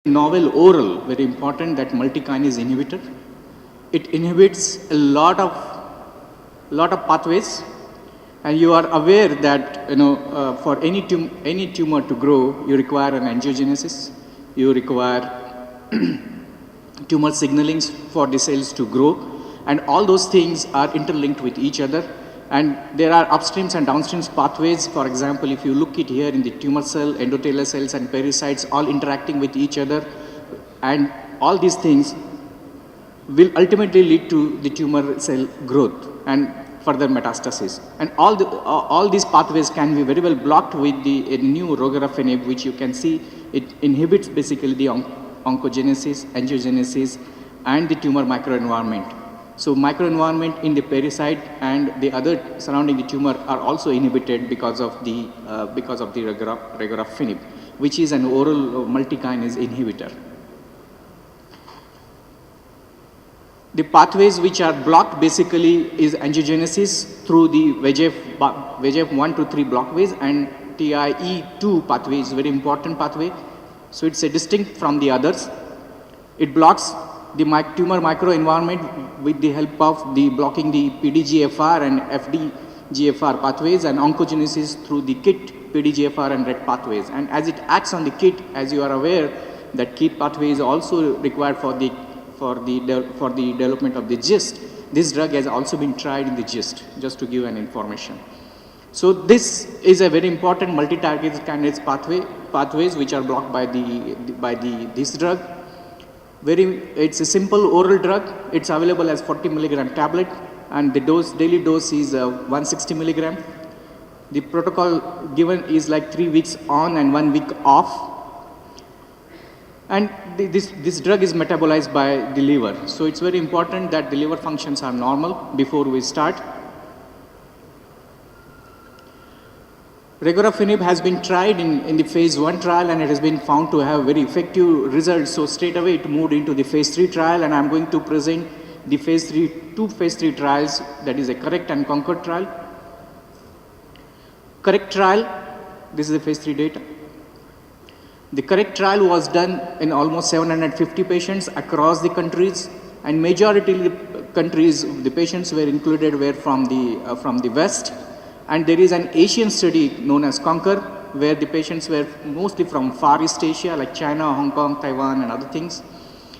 Novel oral, very important, that multi-kinase inhibitor. It inhibits a lot of pathways, and you are aware that for any tumor to grow, you require an angiogenesis, you require tumor signaling for the cells to grow, and all those things are interlinked with each other. And there are upstreams and downstreams pathways. For example, if you look it here in the tumor cell, endothelial cells and pericytes all interacting with each other, and all these things will ultimately lead to the tumor cell growth and further metastasis. And all these pathways can be very well blocked with the new regorafenib, which you can see it inhibits basically the oncogenesis, angiogenesis, and the tumor microenvironment. So microenvironment in the pericyte and the other surrounding the tumor are also inhibited because of the regorafenib, which is an oral multi-kinase inhibitor. The pathways which are blocked basically is angiogenesis through the VEGF 1 to 3 blockways, and TIE2 pathway is a very important pathway. So it's a distinct from the others. It blocks the tumor microenvironment with the help of the blocking the PDGFR and FDGFR pathways, and oncogenesis through the KIT, PDGFR and RET pathways. And as it acts on the KIT, as you are aware, that KIT pathway is also required for the development of the GIST. This drug has also been tried in the GIST, just to give an information. So this is a very important multi-target kinase pathways which are blocked by this drug. It's a simple oral drug. It's available as 40 milligram tablet, and the daily dose is 160 milligram. The protocol given is like 3 weeks on and 1 week off. And this drug is metabolized by the liver. So it's very important that the liver functions are normal before we start. Regorafenib has been tried in the phase 1 trial, and it has been found to have very effective results. So straight away it moved into the phase 3 trial, and I'm going to present the two phase 3 trials, that is a CORRECT and CONCORD trial. CORRECT trial, this is the phase 3 data. The CORRECT trial was done in almost 750 patients across the countries, and majority of the countries, the patients were included were from the West. And there is an Asian study known as CONQUER, where the patients were mostly from Far East Asia, like China, Hong Kong, Taiwan, and other things.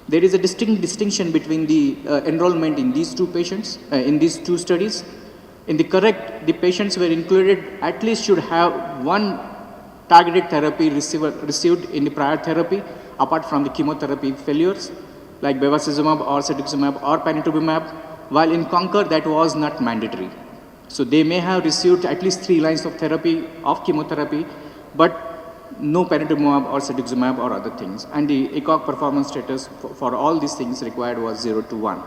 There is a distinction between the enrollment in these two patients, in these two studies. In the CORRECT, the patients were included at least should have one targeted therapy received in the prior therapy, apart from the chemotherapy failures, like bevacizumab or cetuximab or panitumumab, while in CONQUER that was not mandatory. So they may have received at least 3 lines of therapy of chemotherapy, but no panitumumab or cetuximab or other things. And the ECOG performance status for all these things required was 0 to 1.